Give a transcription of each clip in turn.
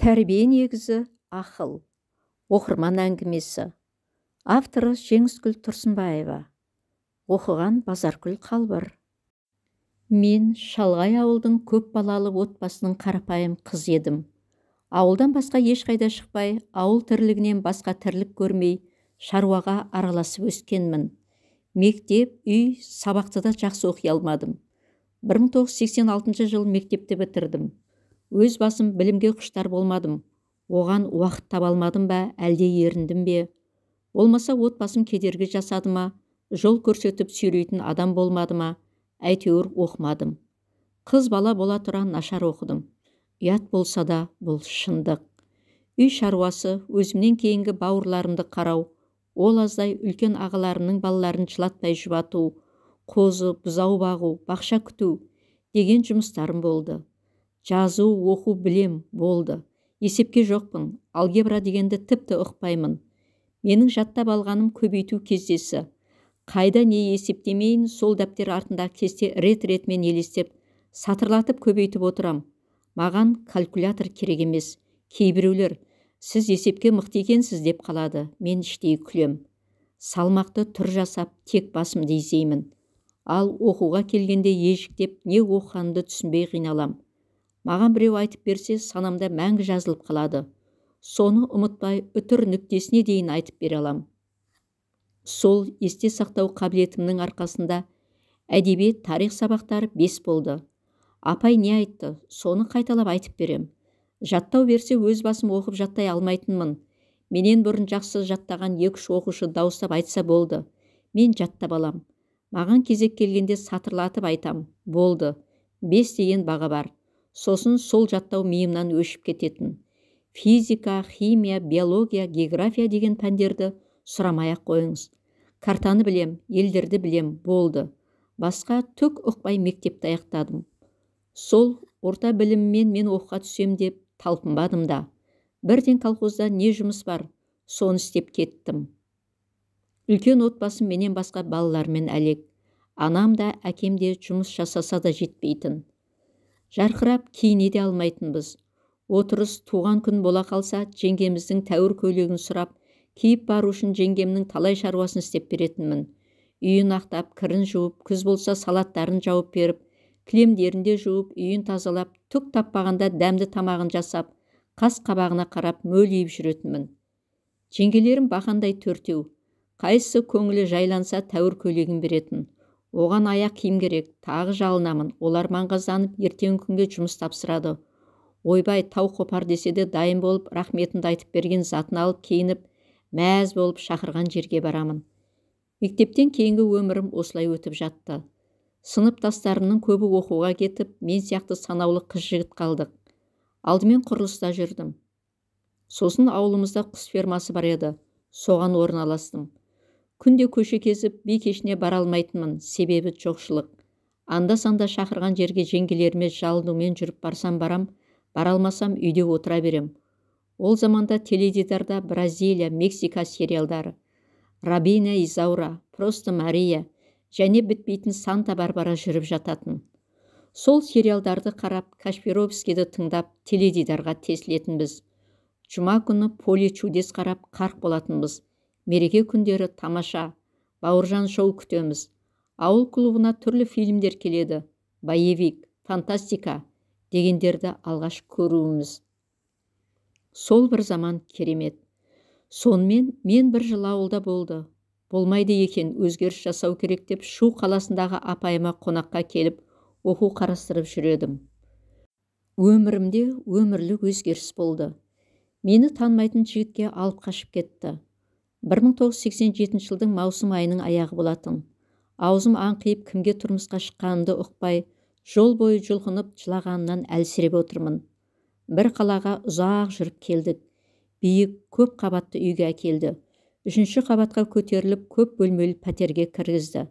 Тәрбие негізі ақыл. Оқырман әңгімесі. Авторы Жеңіскүл Тұрсынбаева. Оқыған Базаркүл Қалбыр. Мен шалғай ауылдың көп балалы отбасының қарапайым қыз едім. Ауылдан басқа ешқайда шықпай, ауыл тірлігінен басқа тірлік көрмей, шаруаға араласып өскенмін. Мектеп, үй, сабақты да жақсы оқи алмадым. 1986 жыл мектепті бітірдім. Өз басым білімге құштар болмадым. Оған уақыт таба алмадым ба, әлде еріндім бе? Болмаса отбасым кедергі жасады ма, жол көрсетіп сүйрейтін адам болмады ма? Әйтеуір оқымадым. Қыз бала бола тұра нашар оқыдым. Ұят болса да, бұл шындық. Үй шаруасы, өзімнен кейінгі бауырларымды қарау, ол аздай үлкен ағаларының балаларын жылатпай жұбату, қозы, бұзау бағу, бақша күту деген жұмыстарым болды. Жазу, оқу білем болды. Есепке жоқпын, алгебра дегенді тіпті ұқпаймын. Менің жаттап алғаным көбейту кездесі. Қайда не есептемейін, сол дәптер артында кесте рет-ретмен елестеп, сатырлатып көбейтіп отырам. Маған калькулятор керек емес. Кейбіреулер, сіз есепке мықты екенсіз деп қалады. Мен іштей күлем. Салмақты түр жасап, тек басымды изеймін. Ал оқуға келгенде ежіктеп, не оқығанымды түсінбей қиналам. Маған біреу айтып берсе, санамда мәңгі жазылып қалады. Соны ұмытпай, үтір нүктесіне дейін айтып бере алам. Сол есте сақтау қабілетімнің арқасында әдебиет, тарих сабақтары 5 болды. Апай не айтты, соны қайталап айтып берем. Жаттау берсе өз басым оқып жаттай алмайтынмын. Менен бұрын жақсы жаттаған 2-3 оқушы дауыстап айтса болды. Мен жаттап алам. Маған кезек келгенде сатырлатып айтам. Болды. 5 деген баға бар. Сосын сол жаттау миымнан өшіп кететін. Физика, химия, биология, география деген пәндерді сұрамай-ақ қойыңыз. Картаны білем, елдерді білем, болды. Басқа түк ұқпай мектепті аяқтадым. Сол орта біліммен мен оқуға түсем деп талпынбадым да. Бірден колхозда не жұмыс бар, соны істеп кеттім. Үлкен отбасым менен басқа балалармен әлек. Анам да, әкем де жұмыс жасаса да жетпейтін. Жарқырап киіне де алмайтынбыз. Отырыс туған күн бола қалса, жеңгеміздің тәуір көйлегін сұрап, киіп бару үшін жеңгемнің талай шаруасын істеп беретінмін. Үйін ақтап, кірін жуып, күз болса салаттарын жауып беріп, кілемдерінде жуып, үйін тазалап, түк таппағанда дәмді тамағын жасап, қас қабағына қарап мөлиіп жүретінмін. Жеңгелерім бақандай 4-еу. Қайсы көңілі жайланса тәуір көйлегін беретін. Оған аяқ киім керек, тағы жалынамын. Олар маңғазданып, ертеңгі күнге жұмыс тапсырады. Ойбай, тау қопар десе де дайын болып, рахметімді айтып берген затын алып киініп, мәз болып шақырған жерге барамын. Мектептен кейінгі өмірім осылай өтіп жатты. Сыныптастарымның көбі оқуға кетіп, мен сияқты санаулы қыз-жігіт қалдық. Алдымен құрылыста жүрдім. Сосын ауылымызда құс фермасы бар еді. Соған орналастым. Күнде көше кезіп, би кешіне бара алмайтынмын, себебі жоқшылық. Анда-санда шақырған жерге жеңгелеріме жалынумен жүріп барсам барам, бара алмасам үйде отыра берем. Ол заманда теледидарда Бразилия, Мексика сериалдары, Рабина Изаура, Просто Мария және бітпейтін Санта-Барбара жүріп жататын. Сол сериалдарды қарап, Кашпировскийді тыңдап, теледидарға тесілетінбіз. Жұма күні поле чудес қарап, қарқ болатынбыз. Мереке күндері тамаша, Бауыржан шоу күтеміз. Ауыл клубына түрлі фильмдер келеді. Боевик, фантастика дегендерді алғаш көруіміз. Сол бір заман керемет. Сонымен мен бір жыл ауылда болды. Болмайды екен, өзгеріс жасау керек деп Шу қаласындағы апайыма қонаққа келіп, оқу қарастырып жүредім. Өмірімде өмірлік өзгеріс болды. Мені танымайтын жігітке алып қашып кетті. 1987 жылдың маусым айының аяғы болатын. Аузым аңқиып кімге тұрмысқа шыққанымды ұқпай, жол бойы жұлқынып жылағанынан әлсіреп отырмын. Бір қалаға ұзақ жүріп келдік. Биік, көп қабатты үйге әкелді. 3-ші қабатқа көтеріліп, көп бөлмелі пәтерге кіргізді.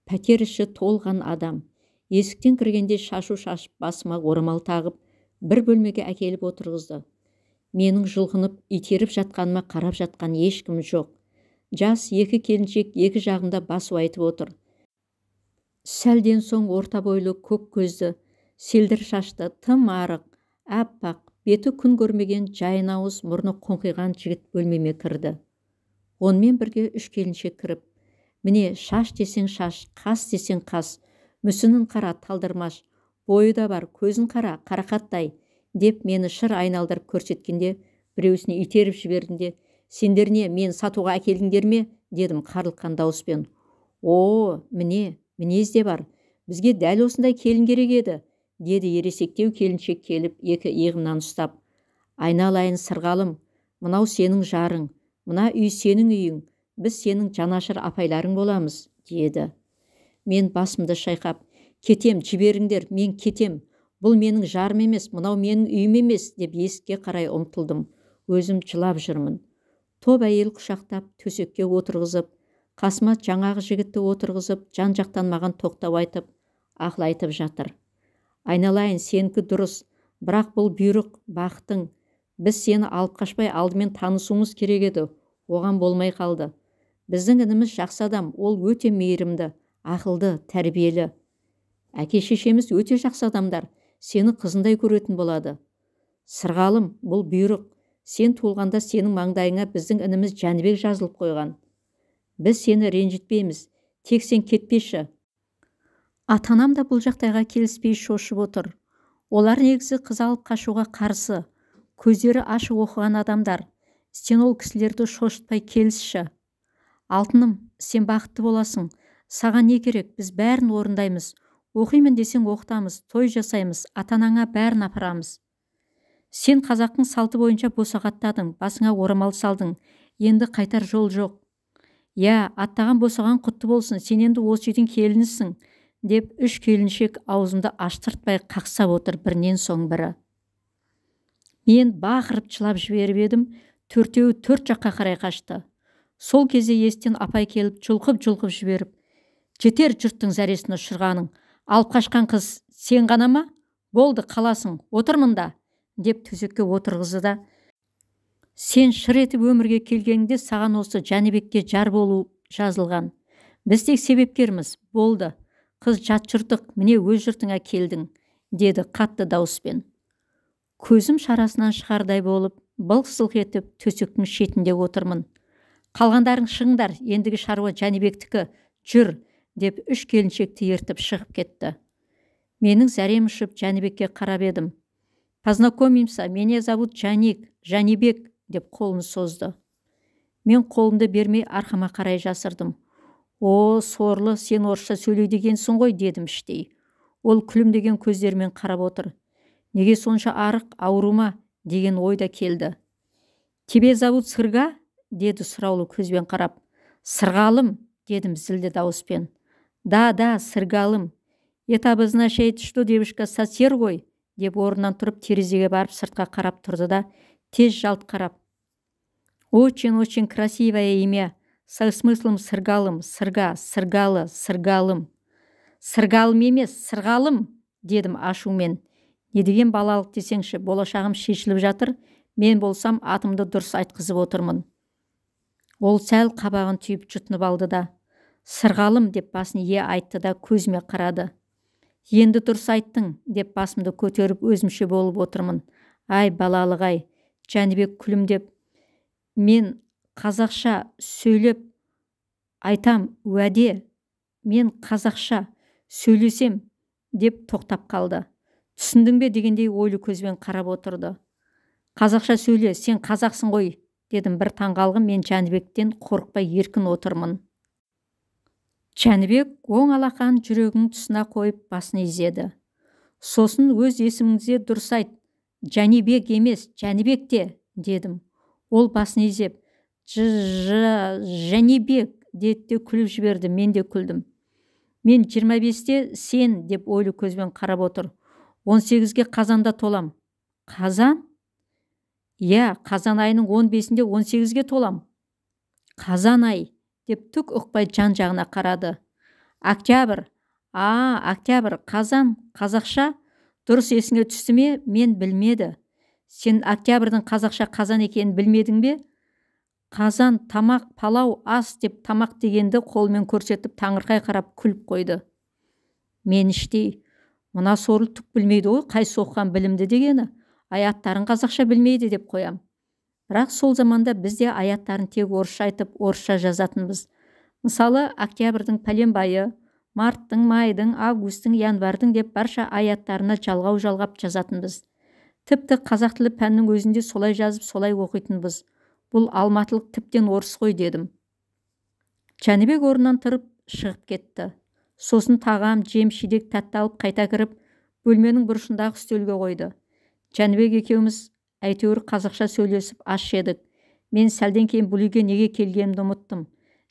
Пәтер іші толған адам. Есіктен кіргенде шашу шашып, басыма орамал тағып, бір бөлмеге әкеліп отырғызды. Менің жұлқынып, итеріп жатқаныма қарап жатқан ешкім жоқ. Жас 2 келіншек 2 жағында басу айтып отыр. Сәлден соң орта бойлы, көк көзді, селдір шашты, тым арық, аппақ, беті күн көрмеген жайын ауыз мұрны қоңқиған жігіт бөлмеме кірді. Онымен бірге 3 келіншек кіріп, міне шаш десең шаш, қас десең қас, мүсінін қара талдырмаш, бойы да бар, көзін қара, қарақаттай, деп мені шыр айналдырып көрсеткенде, біреусіне итеріп жібердінде, сендер не, мен сатуға әкелдіңдер ме? Дедім қарлыққан дауыспен. О, міне, мінез де бар, бізге дәл осындай келін керек еді, деді ересектеу келіншек келіп, екі иығымнан ұстап. Айналайын сырғалым, мынау сенің жарың, мына үй сенің үйің, біз сенің жанашыр апайларың боламыз, деді. Мен басымды шайқап, кетем, жіберіңдер, мен кетем, бұл менің жарым емес, мынау менің үйім емес, деп есікке қарай ұмтылдым. Өзім жылап жүрмін. Топ әйел құшақтап, төсекке отырғызып, қасыма жаңағы жігітті отырғызып, жан-жақтан маған тоқтау айтып, ақыл айтып жатыр. Айналайын, сенікі дұрыс, бірақ бұл бұйрық, бақытың. Біз сені алып қашпай алдымен танысуымыз керек еді, оған болмай қалды. Біздің ініміз жақсы адам, ол өте мейірімді, ақылды, тәрбиелі. Әке-шешеміз өте жақсы адамдар, сені қызындай көретін болады. Сырғалым, бұл бұйрық. Сен туылғанда сенің маңдайыңа біздің ініміз Жәнібек жазылып қойған. Біз сені ренжітпейміз, тек сен кетпеші. Атанам да бұл жағдайға келіспей шошып отыр. Олар негізі қыз алып қашуға қарсы. Көздері ашық оқыған адамдар. Сен ол кісілерді шошытпай келісші. Алтыным, сен бақытты боласың. Саған не керек, біз бәрін орындаймыз. Оқимын десең оқытамыз, той жасаймыз, атанаңа бәрін апарамыз. Сен қазақтың салты бойынша босағаттадың, басыңа орамал салдың. Енді қайтар жол жоқ. Я, аттаған босаған құтты болсын, сен енді осы үйдің келінісің, деп 3 келіншек аузымды аштыртпай қақсап отыр бірінен соң бірі. Мен бақырып жылап жіберіп едім, төртеуі 4 жаққа қарай қашты. Сол кезде естен апай келіп жұлқып жіберіп, жетер жұрттың зәресін ұшырғаның, алып қашқан қыз сен ғана ма? Болды, қаласың, отыр мұнда, деп төсекке отырғызды да, сен шыр етіп өмірге келгеніңде саған осы Жәнібекке жар болу жазылған. Біз тек себепкерміз, болды. Қыз жат жұрттық, міне өз жұртыңа келдің, деді қатты дауыспен. Көзім шарасынан шығардай болып, былқ-сылқ етіп төсектің шетінде отырмын. Қалғандарың шығыңдар, ендігі шаруа Жәнібектікі, жүр, деп 3 келіншекті ертіп шығып кетті. Менің зәрем ұшып Жәнібекке қарап едім. Познакомимся, меня зовут Жәнібек, деп қолын созды. Мен қолымды бермей арқама қарай жасырдым. О, сорлы, сен орысша сөйлей дегенсің ғой, дедім іштей. Ол күлімдеген көздермен қарап отыр. Неге сонша арық, аурума, деген ойда келді. Тебе зовут Сырға? Деді сұраулы көзбен қарап. Сырғалым, дедім зілді дауыспен. Да, Сырғалым. Это обозначает, что девушка сатир ғой, деп орнынан тұрып терезеге барып сыртқа қарап тұрды да, тез жалт қарап. Очень красивое имя, со смыслом Сыргалым, Сырға, Сыргалы, Сыргалым. Сыргалым емес, Сырғалым, дедім ашумен. Не деген балалық десеңші, болашағым шешіліп жатыр, мен болсам атымды дұрыс айтқызып отырмын. Ол сәл қабағын түйіп жұтынып алды да, Сырғалым, деп басын айтты да көзіме қарады. Енді дұрыс айттың, деп басымды көтеріп өзімше болып отырмын. Ай, балалығай, Жәнібек күлімдеп, мен қазақша сөйлеп айтам, уәде, мен қазақша сөйлесем, деп тоқтап қалды. Түсіндің бе дегендей ойлы көзбен қарап отырды. Қазақша сөйле, сен қазақсың ғой, дедім бір таңғалғым, мен Жәнібектен қорықпай еркін отырмын. Жәнібек оң алақан жүрегінің тұсына қойып басын изеді. Сосын өз есіміңізде дұрыс айт, Жәнібек емес, Жәнібек те, дедім. Ол басын изеп, Жәнібек, деді күліп жіберді, мен де күлдім. Мен 25-те сен, деп ойлы көзбен қарап отыр. 18-ге қазанда толам. Қазан? Я, қазан айының 15-інде 18-ге толам. Қазан ай, деп түк ұқпай жан жағына қарады. Октябрь. Октябрь, қазан, қазақша, дұрыс есіңе түсті ме? Мен білмеді. Сен октябрьдің қазақша қазан екенін білмедің бе? Қазан, тамақ, палау, ас, деп тамақ дегенді қолмен көрсетіп таңырқай қарап күліп қойды. Мен іштей, мына сорлы түк білмейді ғой, қай соққан білімді дегені. аяттарын қазақша білмейді деп қоям. Бірақ сол заманда бізде аяттарын тек орысша айтып, орысша жазатынбыз. Мысалы, октябрьдің пәленбайы, марттың, майдың, августтың, январдың деп барша аяттарына жалғап жазатынбыз. Тіпті қазақ тілі пәннің өзінде солай жазып, солай оқитынбыз. Бұл алматылық тіптен орыс қой дедім. Жәнібек орнынан тұрып шығып кетті. Сосын тағам, жем, шидек, тәтті алып қайта кіріп, бөлменің бұрышындағы үстелге қойды. Жәнібек екеуміз әйтеуір қазақша сөйлесіп аш едік. Мен сәлден кейін бұл үйге неге келгенімді ұмыттым.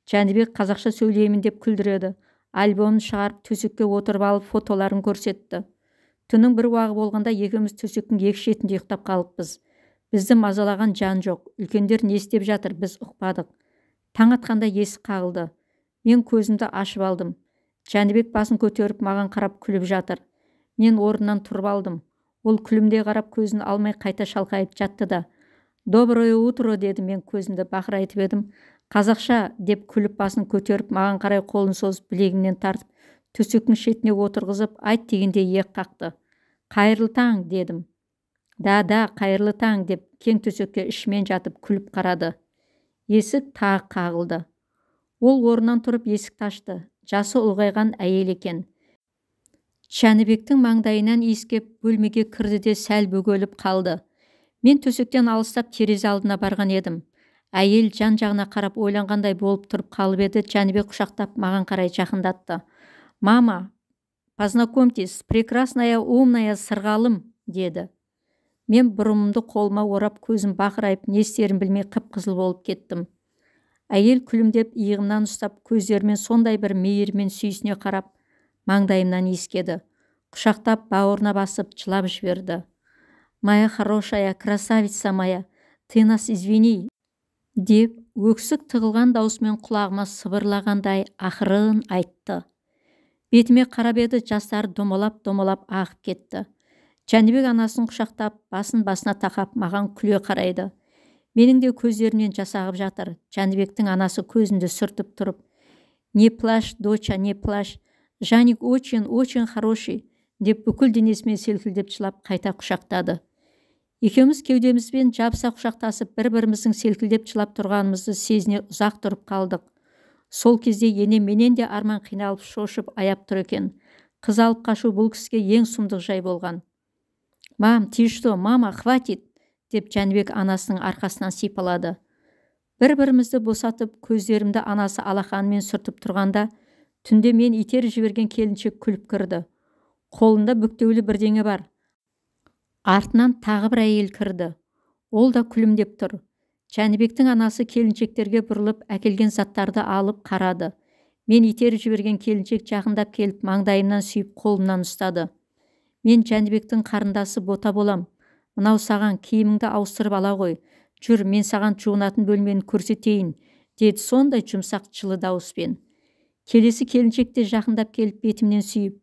Жәнібек қазақша сөйлеймін деп күлдіреді. Альбомын шығарып төсекке отырып алып фотоларын көрсетті. Түннің бір уағы болғанда екеуміз төсектің екі шетінде ұйықтап қалыппыз. Бізді мазалаған жан жоқ. Үлкендер не істеп жатыр, біз ұқпадық. Таң атқанда есік қағылды. Мен көзімді ашып алдым. Жәнібек басын көтеріп маған қарап күліп жатыр. Мен орнынан тұрып алдым. Ол күлімдей қарап көзін алмай қайта шалқайып жатты да. Доброе утро деді. Мен көзімді бақырайтып едім. Қазақша деп күліп басын көтеріп маған қарай қолын созып білегімнен тартып төсектің шетіне отырғызып айт дегенде иек қақты. Қайырлы таң дедім. Да, қайырлы таң деп кең төсекке ішімен жатып күліп қарады. Есік тағы қағылды. Ол орнынан тұрып есікті ашты. Жасы ұлғайған әйел екен. Жәнібектің маңдайынан иіскеп бөлмеге кірді де сәл бөгеліп қалды. Мен төсектен алыстап терезе алдына барған едім. Әйел жан-жағына қарап ойланғандай болып тұрып қалып еді. Жәнібек құшақтап маған қарай жақындатты. Мама, познакомьтесь, прекрасная, умная сырғалым, деді. Мен бұрымымды қолыма орап көзім бақырайып не істерін білмей қып-қызыл болып кеттім. Әйел күлімдеп иығымнан ұстап көздерімен сондай бір мейірмен сүйісіне қарап маңдайымнан иіскеді. Құшақтап бауырына басып жылап жіберді. Моя хорошая, красавица моя, ты нас извини, деп өксік тығылған даусымен құлағыма сыбырлағандай ақырын айтты. Бетіме қарап еді, жастары домалап ағып кетті. Жәнібек анасын құшақтап, басына тақап маған күле қарайды. Менің де көздерімнен жас ағып жатыр. Жәнібектің анасы көзімді сүртіп тұрып, не плачь, доча, не плачь, Жаник очень хороший, деп бүкіл денесімен селкілдеп жылап қайта құшақтады. Екеуміз кеудемізбен жабыса құшақтасып, бір-біріміздің селкілдеп жылап тұрғанымызды сезіне ұзақ тұрып қалдық. Сол кезде ене менен де арман қиналып шошып аяп тұр екен. Қыз алып қашу бұл кісіге ең сұмдық жай болған. Мам, ты что, мама, хватит, деп Жәнібек анасының арқасынан сипалады. Бір-бірімізді босатып, көздерімді анасы алақанымен сүртіп тұрғанда, түнде мен итер жіберген келіншек күліп кірді. Қолында бүктеулі бірдеңе бар. Артынан тағы бір әйел кірді. Ол да күлімдеп тұр. Жәнібектің анасы келіншектерге бұрылып әкелген заттарды алып қарады. Мен итеріп жіберген келіншек жақындап келіп маңдайымнан сүйіп қолымнан ұстады. Мен Жәнібектің қарындасы бота болам. Мынау саған, киіміңді ауыстырып ала ғой. Жүр, мен саған жуынатын бөлмені көрсетейін, деді сондай жұмсақ жылы дауыспен. Келесі келіншек те жақындап келіп бетімнен сүйіп,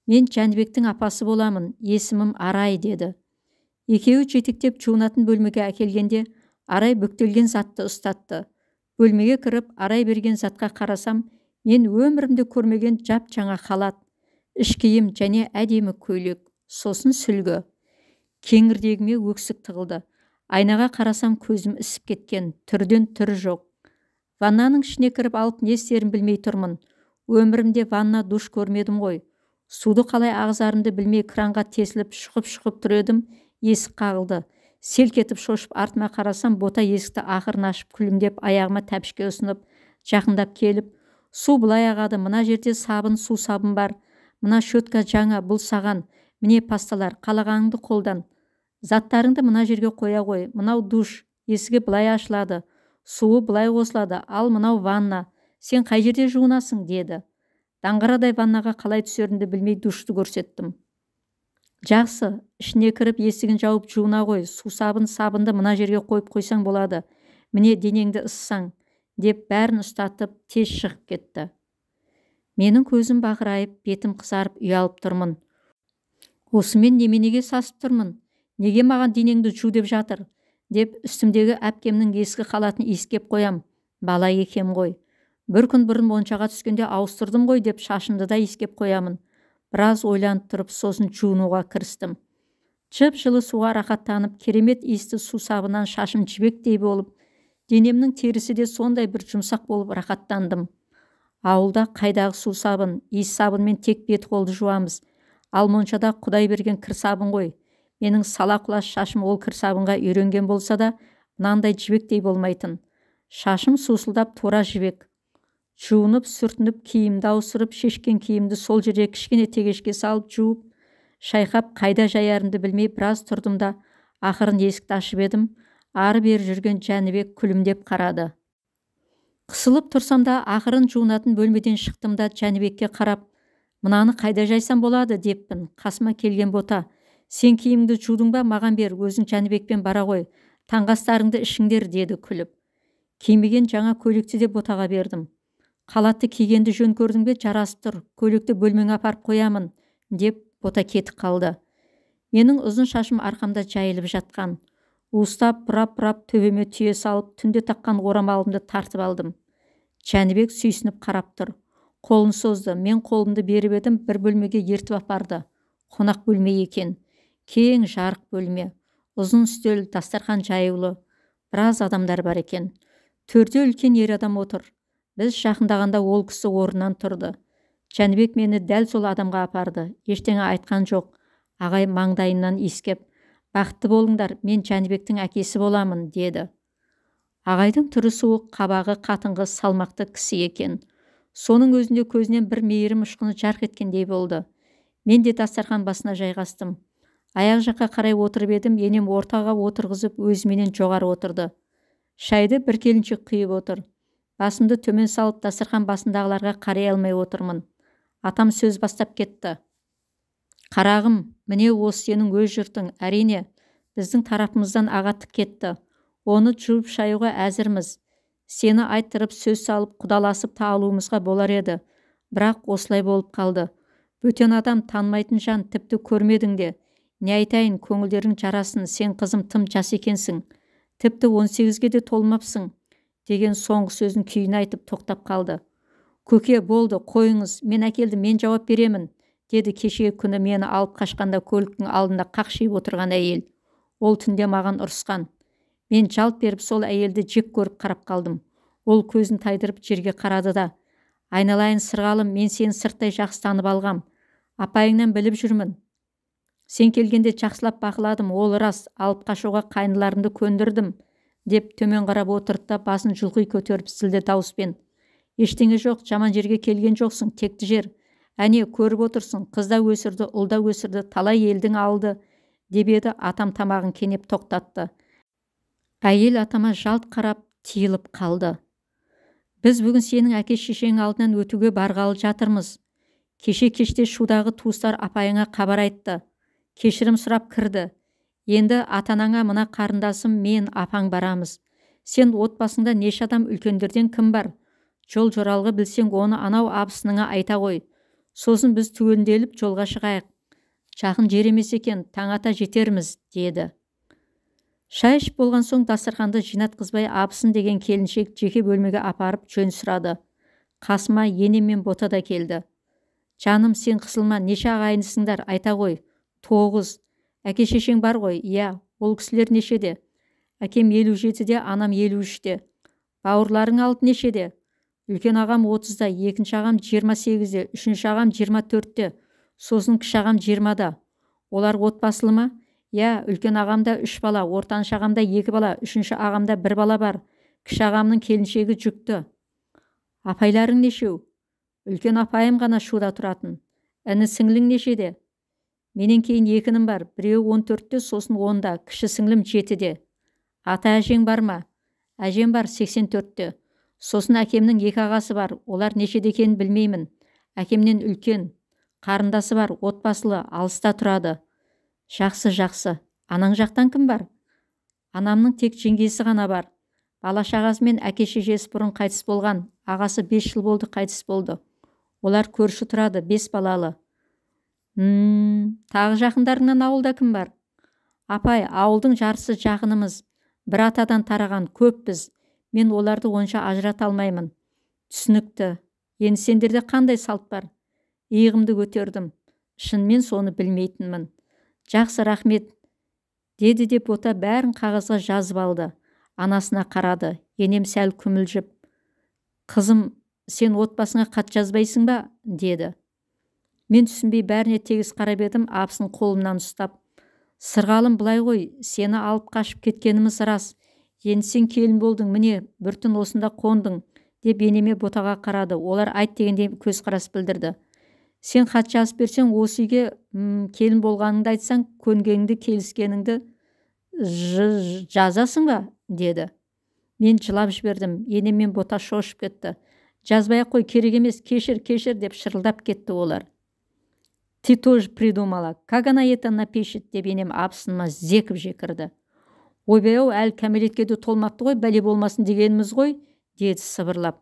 мен Жәнібектің апасы боламын, есімім Арай, деді. Екеуі жетектеп жуынатын бөлмеге әкелгенде Арай бүктелген затты ұстатты. Бөлмеге кіріп, Арай берген затқа қарасам, мен өмірімде көрмеген жап жаңа халат, іш киім және әдемі көйлек, сосын сүлгі. Кеңірдегіме өксік тығылды. Айнаға қарасам көзім ісіп кеткен, түрден түрі жоқ. Ваннаның ішіне кіріп алып не істерін білмей тұрмын. Өмірімде ванна, душ көрмедім ғой. Суды қалай ағызарымды білмей кранға тесіліп шұқып тұр едім, есік қағылды. Селк етіп шошып артыма қарасам, бота есікті ақырын ашып күлімдеп аяғыма тәпішке ұсынып, жақындап келіп, су былай ағады, мына жерде сабын, су сабын бар, мына щетка жаңа, бұл саған, міне пасталар, қалағаныңды қолдан, заттарыңды мына жерге қоя ғой, мынау душ, есігі былай ашылады, суы былай қосылады, ал мынау ванна, сен қай жерде жуынасың, деді. Даңғырадай ваннаға қалай түсерімді білмей душты көрсеттім. Жақсы, ішіне кіріп есігін жауып жуына ғой, сабынды мына жерге қойып қойсаң болады, міне денеңді ысысаң, деп бәрін ұстатып тез шығып кетті. Менің көзім бақырайып, бетім қызарып ұялып тұрмын. Осымен неменеге сасып тұрмын? Неге маған денеңді жу деп жатыр? Деп үстімдегі әпкемнің ескі халатын иіскеп қоям. Бала екем ғой. Бір күн бұрын моншаға түскенде ауыстырдым ғой деп шашымды да иіскеп қоямын. Біраз ойланып тұрып, сосын жуынуға кірістім. Жып жылы суға рахаттанып, керемет иісті сусабынан шашым жібектей болып, денемнің терісі де сондай бір жұмсақ болып рахаттандым. Ауылда қайдағы сусабын, иіс сабынмен тек бет қолды жуамыз. Ал моншада Құдай берген кір сабын ғой. Менің сала құлаш шашым ол кір сабынға үйренген болса да, мынандай жібектей болмайтын. Шашым сусылдап тура жібек. Жуынып, сүртініп, киімді ауыстырып, шешкен киімді сол жерде кішкене тегешке салып жуып, шайқап қайда жаярымды білмей біраз тұрдым да, ақырын есікті ашып едім. Ары бері жүрген Жәнібек күлімдеп қарады. Қысылып тұрсам да, ақырын жуынатын бөлмеден шықтым да Жәнібекке қарап, мынаны қайда жайсам болады деппін. Қасыма келген бота, сен киіміңді жудың ба, маған бер, өзің Жәнібекпен бара ғой, таңғастарыңды ішіңдер, деді күліп. Кимеген жаңа көйлекті де ботаға бердім. Қалатты кигенді жөн көрдің бе, жарасып тұр, көйлекті бөлмеңе апарып қоямын, деп бота кетіп қалды. Менің ұзын шашым арқамда жайылып жатқан. Уыстап, бұрап төбеме түйе салып, түнде таққан орамалымды тартып алдым. Жәнібек сүйсініп қарап тұр. Қолын созды. Мен қолымды беріп едім, бір бөлмеге ертіп апарды. Қонақ бөлме екен. Кең жарық бөлме. Ұзын үстел, дастархан жаюлы. Біраз адамдар бар екен. Төрде үлкен ер адам отыр. Біз жақындағанда ол кісі орнынан тұрды. Жәнібек мені дәл сол адамға апарды. Ештеңе айтқан жоқ. Ағай маңдайынан иіскеп, бақытты болыңдар, мен Жәнібектің әкесі боламын, деді. Ағайдың түрі суық, қабағы қатыңғы, салмақты кісі екен. Соның өзінде көзінен бір мейірім ұшқыны жарқ еткендей болды. Мен де дастархан басына жайғастым. Аяқ жаққа қарай отырып едім, енем ортаға отырғызып, өзіменен жоғары отырды. Шайды бір келіншек құйып отыр. Басымды төмен салып, дастархан басындағыларға қарай алмай отырмын. Атам сөз бастап кетті. Қарағым, міне осы сенің өз жұртың, әрине, біздің тарапымыздан ағаттық кетті. Оны жуып шаюға әзірміз. Сені айттырып сөз салып, құдаласып тағылуымызға болар еді. Бірақ осылай болып қалды. Бөтен адам, танымайтын жан, тіпті көрмедің де. Не айтайын, көңілдерің жарасын, сен қызым тым жас екенсің. Тіпті 18-ге де толмапсың, деген соңғы сөзін күйін айтып тоқтап қалды. Көке, болды, қойыңыз, мен әкелдім, мен жауап беремін, деді кешегі күні мені алып қашқанда көліктің алдында қақшиып отырған әйел. Ол түнде маған ұрысқан. Мен жалт беріп сол әйелді жек көріп қарап қалдым. Ол көзін тайдырып жерге қарады да. Айналайын сырғалым, мен сені сырттай жақсы танып алғам. Апайыңнан біліп жүрмін. Сен келгенде жақсылап бақыладым, ол рас, алып қашуға қайныларымды көндірдім, деп төмен қарап отырды да басын жұлқи көтеріп зілді дауыспен. Ештеңе жоқ, жаман жерге келген жоқсың, текті жер. Әне, көріп отырсың, қызда өсірді, ұлда өсірді, талай елдің алды, деп еді. Атам тамағын кенеп тоқтатты. Әйел атама жалт қарап, тиылып қалды. Біз бүгін сенің әке шешең алдынан өтуге барғалы жатырмыз. Кеше кеште шудағы туыстар апайыңа хабар айтты. Кешірім сұрап кірді. Енді атанаңа мына қарындасым, мен, апаң барамыз. Сен отбасыңда неше адам, үлкендерден кім бар? Жол жоралғы білсең, оны анау абысыныңа айта ғой. Сосын біз түгенделіп жолға шығайық. Жақын жер емес екен, таң ата жетерміз, деді. Шай ішіп болған соң дастарханды жинатқызбай абысын деген келіншек жеке бөлмеге апарып жөн сұрады. Қасыма енем мен бота да келді. Жаным, сен қысылма, неше ағайындысыңдар, айта ғой. 9. Әке шешең бар ғой? Иә. Ол кісілер нешеде? Әкем 57-де, анам 53-де. Бауырларың алып нешеде? Үлкен ағам 30-да, екінші ағам 28-де, үшінші ағам 24-де, сосын кіші ағам 20-да. Олар отбасылы ма? Иә, үлкен ағамда 3 бала, ортаншы ағамда 2 бала, үшінші ағамда 1 бала бар. Кіші ағамның келіншегі жүкті. Апайларың нешеу? Үлкен апайым ғана шуда тұратын. Іні сіңлің нешеде? Менен кейін 2 інім бар, біреуі 14-те, сосын 10-да, кіші сіңлім 7-де. Ата әжең бар ма? Әжем бар, 84-те. Сосын әкемнің 2 ағасы бар, олар нешеде екенін білмеймін. Әкемнен үлкен, қарындасы бар, отбасылы, алыста тұрады. Жақсы, жақсы. Анаң жақтан кім бар? Анамның тек жеңгесі ғана бар. Бала-шағасы мен әке шешесі бұрын қайтыс болған. Ағасы 5 жыл болды қайтыс болды. Олар көрші тұрады, 5 балалы. Тағы жақындарыңнан ауылда кім бар? Апай, ауылдың жарысы жақынымыз. Бір атадан тараған, көппіз. Мен оларды онша ажырата алмаймын. Түсінікті. Енді сендерде қандай салт бар? Иығымды көтердім. Шынымен соны білмейтінмін. Жақсы, рахмет. деді де бота бәрін қағазға жазып алды. Анасына қарады. Енем сәл күмілжіп: «Қызым, сен отбасыңа хат жазбайсың ба?» деді. Мен түсінбей бәріне тегіс қарап едім. Апсын қолымнан ұстап: «Сырғалым, былай ғой, сені алып қашып кеткеніміз рас. Енді сен келін болдың, міне, бір түн осында қондың», деп енеме ботаға қарады. Олар айт дегендей көзқарас білдірді. «Сен хат жазып берсең, осы үйге келін болғаныңды айтсаң, көнгеніңді, келіскеніңді жазасың ба?» деді. Мен жылап жібердім. Енем мен бота шошып кетті. «Жазбай-ақ қой, керек емес, кешір, кешір», деп шырылдап кетті олар. «Ты тоже придумала, как она это напишет», деп енем абысыныма зекіп жекірді. «Ойбай-ау, әлі кәмелетке де толмапты ғой, бәле болмасын дегеніміз ғой», деді сыбырлап.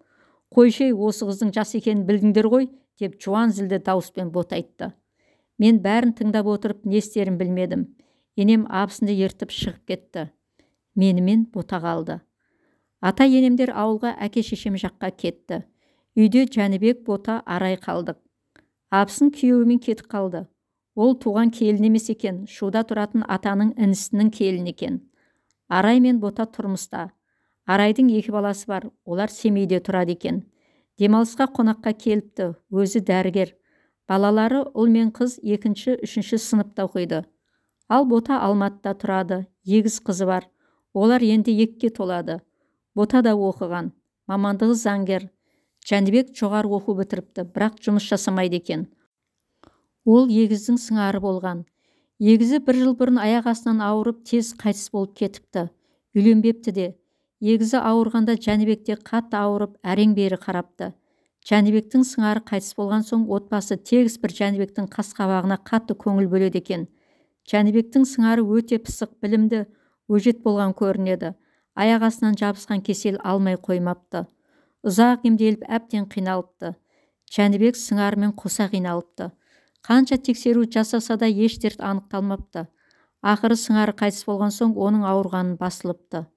«Қойшей, осы қыздың жас екенін білдіңдер ғой», деп жуан зілді дауыспен бота айтты. Мен бәрін тыңдап отырып не істерін білмедім. Енем абысынды ертіп шығып кетті. Менімен бота қалды. Ата енемдер ауылға әке-шешем жаққа кетті. Үйде Жәнібек, бота, Арай қалдық. Абысын күйеуімен кетіп қалды. Ол туған келін емес екен, шуда тұратын атаның інісінің келін екен. Арай мен бота тұрмыста. Арайдың 2 баласы бар, олар Семейде тұрады екен. Демалысқа қонаққа келіпті, өзі дәрігер. Балалары ұл мен қыз 2-3 сыныпта оқиды. Ал бота Алматыда тұрады, 2 қызы бар. Олар енді 2-ге толады. Бота да оқыған, мамандығы заңгер. Жәнібек жоғары оқу бітіріпті, бірақ жұмыс жасамайды екен. Ол егіздің сыңары болған. Егізі 1 жыл бұрын аяқ астынан ауырып, тез қайтыс болып кетіпті. Үйленбепті де. Егізі ауырғанда Жәнібек те қатты ауырып, әрең бері қарапты. Жәнібектің сыңары қайтыс болған соң отбасы тегіс бір Жәнібектің қас-қабағына қатты көңіл бөледі екен. Жәнібектің сыңары өте пысық, білімді, өжет болған көрінеді. Аяқ астынан жабысқан кесел алмай қоймапты. Ұзақ емделіп әбден қиналыпты. Жәнібек сыңарымен қоса қиналыпты. Қанша тексеру жасаса да еш дерт анықталмапты. Ақыры сыңары қайтыс болған соң оның ауырғанын басылыпты.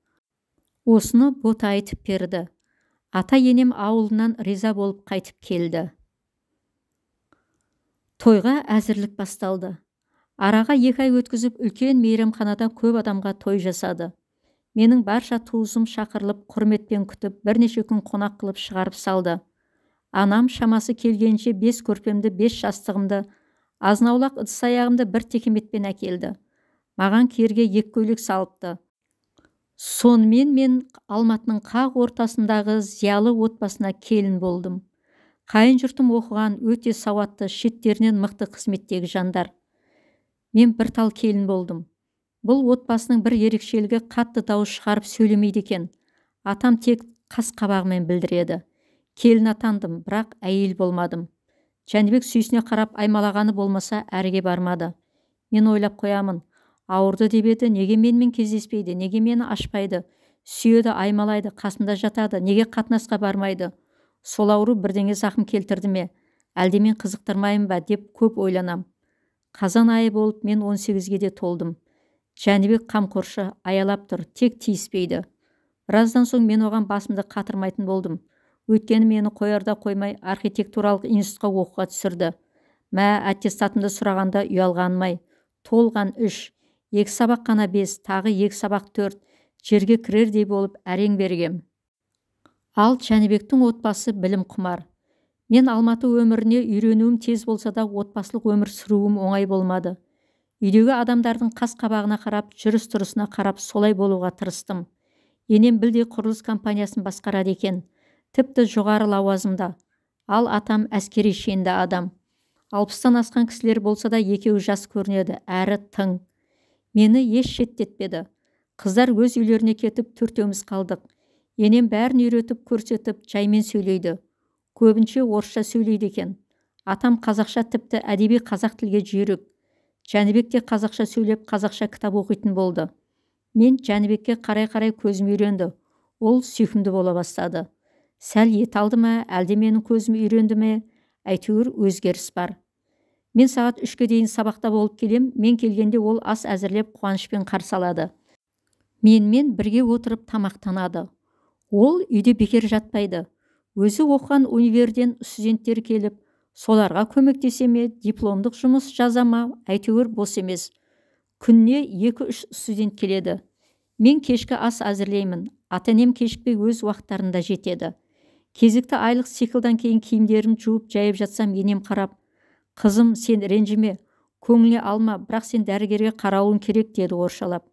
Осыны бота айтып берді. Ата енем ауылынан риза болып қайтып келді. Тойға әзірлік басталды. Араға 2 ай өткізіп, үлкен мейрамханада көп адамға той жасады. Менің барша туысым шақырылып, құрметпен күтіп, бірнеше күн қонақ қылып шығарып салды. Анам шамасы келгенше 5 көрпемді, 5 жастығымды, азынаулақ ыдыс-аяғымды бір текеметпен әкелді. Маған киерге 2 көйлек салыпты. Сонымен мен Алматының қақ ортасындағы зиялы отбасына келін болдым. Қайын жұртым оқыған, өте сауатты, шеттерінен мықты қызметтегі жандар. Мен бір тал келін болдым. Бұл отбасының бір ерекшелігі қатты дауыс шығарып сөйлемейді екен. Атам тек қас-қабағымен білдіреді. Келін атандым, бірақ әйел болмадым. Жәнібек сүйісіне қарап аймалағаны болмаса әріге бармады. Мен ойлап қоямын, ауырды деп еді, неге менімен кездеспейді, неге мені ашпайды, сүйеді, аймалайды, қасымда жатады, неге қатынасқа бармайды? Сол ауру бірдеңе зақым келтірді ме? Әлде мен қызықтырмайым ба деп көп ойланам. Қазан айы болып мен 18-ге де толдым. Жәнібек қамқоршы, аялап тұр, тек тиіспейді. Біраздан соң мен оған басымды қатырмайтын болдым. Өйткені мені қоярда қоймай архитектуралық институтқа оқуға түсірді. Мә, аттестатымды сұрағанда ұялғанмай. Толған 3, 2 сабақ қана 5, тағы 2 сабақ 4, жерге кірердей болып әрең бергем. Ал Жәнібектің отбасы білім құмар. Мен Алматы өміріне үйренуім тез болса да, отбасылық өмір сүруім оңай болмады. Үйдегі адамдардың қас-қабағына қарап, жүріс-тұрысына қарап, солай болуға тырыстым. Енем білдей құрылыс компаниясын басқарады екен, тіпті жоғары лауазымда. Ал атам әскери шенді адам. 60-тан асқан кісілер болса да екеуі жас көрінеді, әрі тың. Мені еш шеттетпеді. Қыздар өз үйлеріне кетіп, 4-еуміз қалдық. Енем бәрін үйретіп, көрсетіп, жаймен сөйлейді. Көбінше орысша сөйлейді екен. Атам қазақша, тіпті әдеби қазақ тілге жүйрік. Жәнібек те қазақша сөйлеп, қазақша кітап оқитын болды. Мен Жәнібекке қарай-қарай көзім үйренді. Ол сүйкімді бола бастады. Сәл ет алды ма, әлде менің көзім үйренді ме? Әйтеуір өзгеріс бар. Мен сағат 3-ке дейін сабақта болып келем, мен келгенде ол ас әзірлеп қуанышпен қарсы алады. Менімен бірге отырып тамақтанады. Ол үйде бекер жатпайды. Өзі оқыған универден студенттер келіп, соларға көмектесе ме, дипломдық жұмыс жаза ма, әйтеуір бос емес. Күніне 2-3 студент келеді. Мен кешкі ас әзірлеймін. Ата-енем кешікпей өз уақыттарында жетеді. Кезекті айлық циклдан кейін киімдерін жуып жайып жатсам, енем қарап, «Қызым, сен ренжіме, көңіліне алма, бірақ сен дәрігерге қарауың керек», деді орысшалап.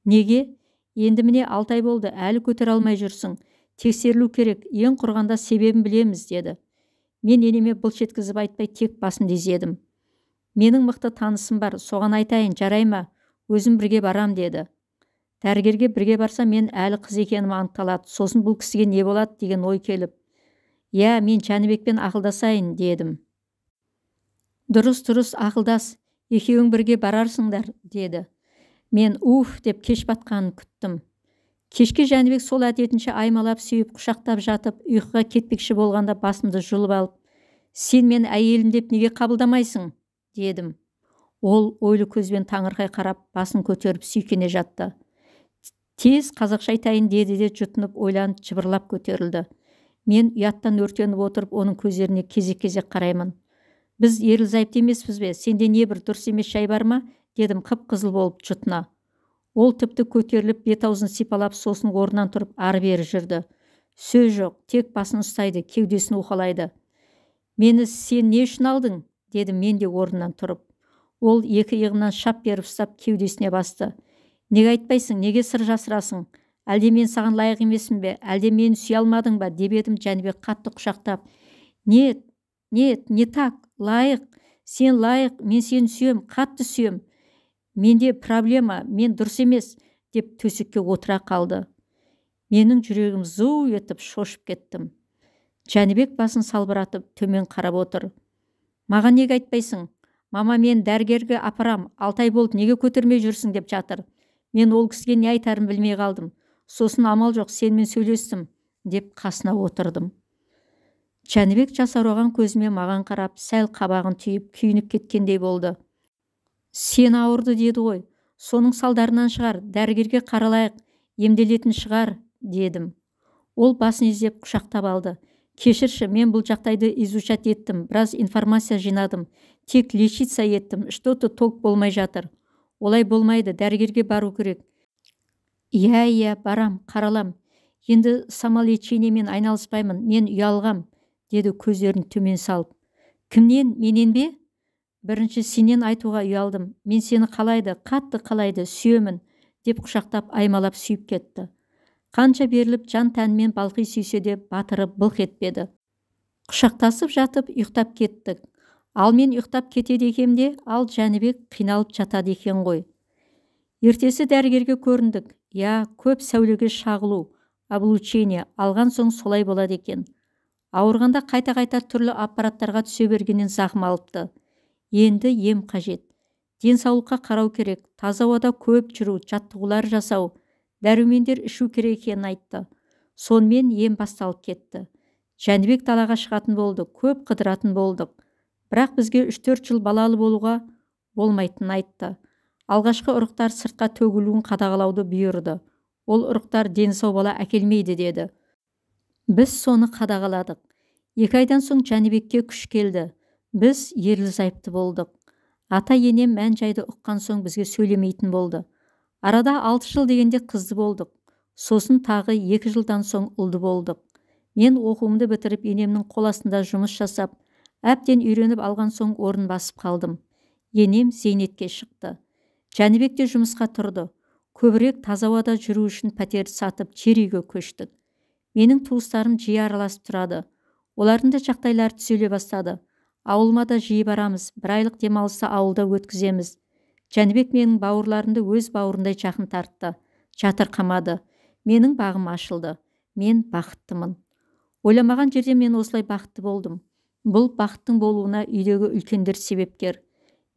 «Неге? Енді міне 6 ай болды, әлі көтере алмай жүрсің. Тексерілу керек, ең құрғанда себебін білеміз», деді. Мен енеме былш еткізіп айтпай тек басын изедім. «Менің мықты танысым бар, соған айтайын, жарай ма? Өзім бірге барам», деді. Дәрігерге бірге барса, мен әлі қыз екенім анықталады, сосын бұл кісіге не болады деген ой келіп, «Я, мен Жәнібекпен ақылдасайын», дедім. «Дұрыс, ақылдас, екеуің бірге барарсыңдар», деді. Мен деп кеш батқанын күттім. Кешке Жәнібек сол әдетінше аймалап сүйіп құшақтап жатып, ұйқыға кетпекші болғанда басымды жұлып алып, «Сен мен әйелім деп неге қабылдамайсың?» дедім. Ол ойлы көзбен таңырқай қарап, басын көтеріп сүйкене жатты. «Тез қазақша айтайын», деді де жұтынып ойланып жыбырлап көтерілді. Мен ұяттан өртеніп отырып, оның көздеріне кезек-кезек қараймын. «Біз ерлі-зайыпты емеспіз бе? Сенде не бір дұрыс емес жай бар ма?» дедім қып-қызыл болып жұтына. Ол тіпті көтеріліп, бет-аузын сипалап, сосын орнынан тұрып ары-бері жүрді. Сөз жоқ, тек басын ұстайды, кеудесін уқалайды. «Мені сен не үшін алдың?» дедім мен де орнынан тұрып. Ол екі иығымнан шап беріп ұстап кеудесіне басты. «Неге айтпайсың, неге сыр жасырасың? Әлде мен саған лайық емеспін бе? Әлде мені сүйе алмадың ба?» деп едім. Жәнібек қатты құшақтап, «Нет, не так, лайық, сен лайық, мен сені сүйем, қатты сүйем. Менде проблема, мен дұрыс емес», деп төсекке отыра қалды. Менің жүрегім зу етіп шошып кеттім. Жәнібек басын салбыратып төмен қарап отыр. «Маған неге айтпайсың? Мама, мен дәрігерге апарам, 6 ай болды, неге көтермей жүрсің?» деп жатыр. Мен ол кісіге не айтарын білмей қалдым. Сосын амал жоқ, сенімен сөйлестім, деп қасына отырдым. Жәнібек жасаураған көзіме маған қарап, сәл қабағын түйіп, күйініп кеткендей болды. «Сен ауырды деді ғой, соның салдарынан шығар, дәрігерге қаралайық, емделетін шығар», дедім. Ол басын изеп құшақтап алды. «Кешірші, мен бұл жағдайды изучать еттім, біраз информация жинадым, тек лечиться еттім, что-то толк болмай жатыр. Олай болмайды, дәрігерге бару керек». «Иә, барам, қаралам. Енді самолечениемен айналыспаймын, мен ұялғам», деді көздерін төмен салып. «Кімнен, менен бе?» «Бірінші сенен айтуға ұялдым. Мен сені қалайды, қатты қалайды, сүйемін», деп құшақтап аймалап сүйіп кетті. Қанша беріліп жан тәнмен балқи сүйсе де батыры былқ етпеді. Құшақтасып жатып ұйықтап кеттік. Ал мен ұйықтап кетеді екемде, ал Жәнібек қиналып жатады екен ғой. Ертесі дәрігерге көріндік. Я, көп сәулеге шағылу, облучение алған соң солай болады екен. Ауырғанда қайта-қайта түрлі аппараттарға түсе бергеннен зақым алыпты. Енді ем қажет. Денсаулыққа қарау керек, таза ауада көп жүру, жаттығулар жасау, дәрумендер ішу керек екенін айтты. Сонымен ем басталып кетті. Жәнібек далаға шығатын болды, көп қыдыратын болдық. Бірақ бізге 3-4 жыл балалы болуға болмайтынын айтты. Алғашқы ұрықтар сыртқа төгілуін қадағалауды бұйырды. Ол ұрықтар дені сау бала әкелмейді деді. Біз соны қадағаладық. 2 айдан соң Жәнібекке күш келді. Біз ерлі-зайыпты болдық. Ата-енем мән-жайды ұққан соң бізге сөйлемейтін болды. Арада 6 жыл дегенде қызды болдық. Сосын тағы 2 жылдан соң ұлды болдық. Мен оқуымды бітіріп, енемнің қол астында жұмыс жасап, әбден үйреніп алған соң орын басып қалдым. Енем зейнетке шықты. Жәнібек те жұмысқа тұрды. Көбірек таза ауада жүру үшін пәтерді сатып, жер үйге көштік. Менің туыстарым жиі араласып тұрады. Олардың да жағдайлары түзеле бастады. Ауылыма да жиі барамыз. 1 айлық демалысты ауылда өткіземіз. Жәнібек менің бауырларымды өз бауырындай жақын тартты. Жатырқамады. Менің бағым ашылды. Мен бақыттымын. Ойламаған жерде мен осылай бақытты болдым. Бұл бақыттың болуына үйдегі үлкендер себепкер.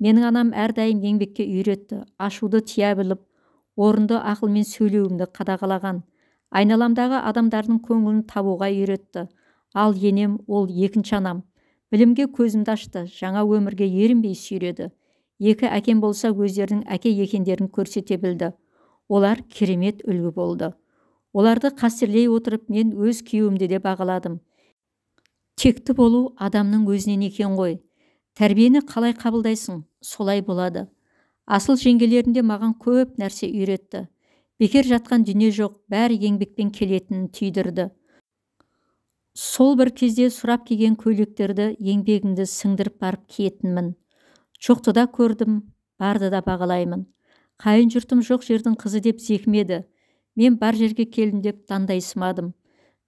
Менің анам әрдайым еңбекке үйретті. Ашуды тия біліп, орынды ақылмен сөйлеуімді қадағалаған. Айналамдағы адамдардың көңілін табуға үйретті. Ал енем, ол екінші анам. Білімге көзімді ашты, жаңа өмірге ерінбей сүйреді. 2 әкем болса өздерінің әке екендерін көрсете білді. Олар керемет үлгі болды. Оларды қастерлей отырып, мен өз күйеуімді де бағаладым. Текті болу адамның өзінен екен ғой. Тәрбиені қалай қабылдайсың, солай болады. Асыл жеңгелерінде маған көп нәрсе үйретті. Бекер жатқан дүние жоқ, бәрі еңбекпен келетінін түйдірді. Сол бір кезде сұрап киген көйлектерді еңбегімді сіңдіріп барып киетінмін. Жоқты да көрдім, барды да бағалаймын. Қайын жұртым жоқ жердің қызы деп зекімеді. Мен бар жерге келдім деп дандайсымадым.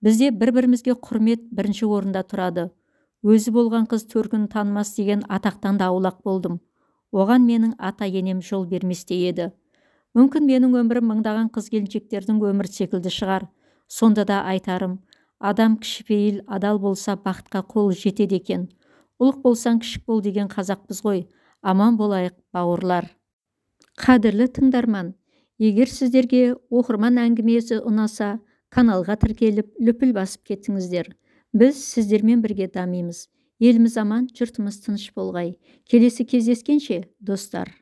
Бізде бір-бірімізге құрмет бірінші орында тұрады. Өзі болған қыз төркінін танымас деген атақтан да аулақ болдым. Оған менің ата-енем жол берместе еді. Мүмкін менің өмірім мыңдаған қыз-келіншектердің өмірі секілді шығар. Сонда да айтарым, адам кішіпейіл, адал болса бақытқа қол жетеді екен. Ұлық болсаң кішік бол деген қазақпыз ғой. Аман болайық, бауырлар. Қадірлі тыңдарман, егер сіздерге оқырман әңгімесі ұнаса, каналға тіркеліп, лүпіл басып кетіңіздер. Біз сіздермен бірге дамимыз. Еліміз аман, жұртымыз тыныш болғай. Келесі кездескенше, достар.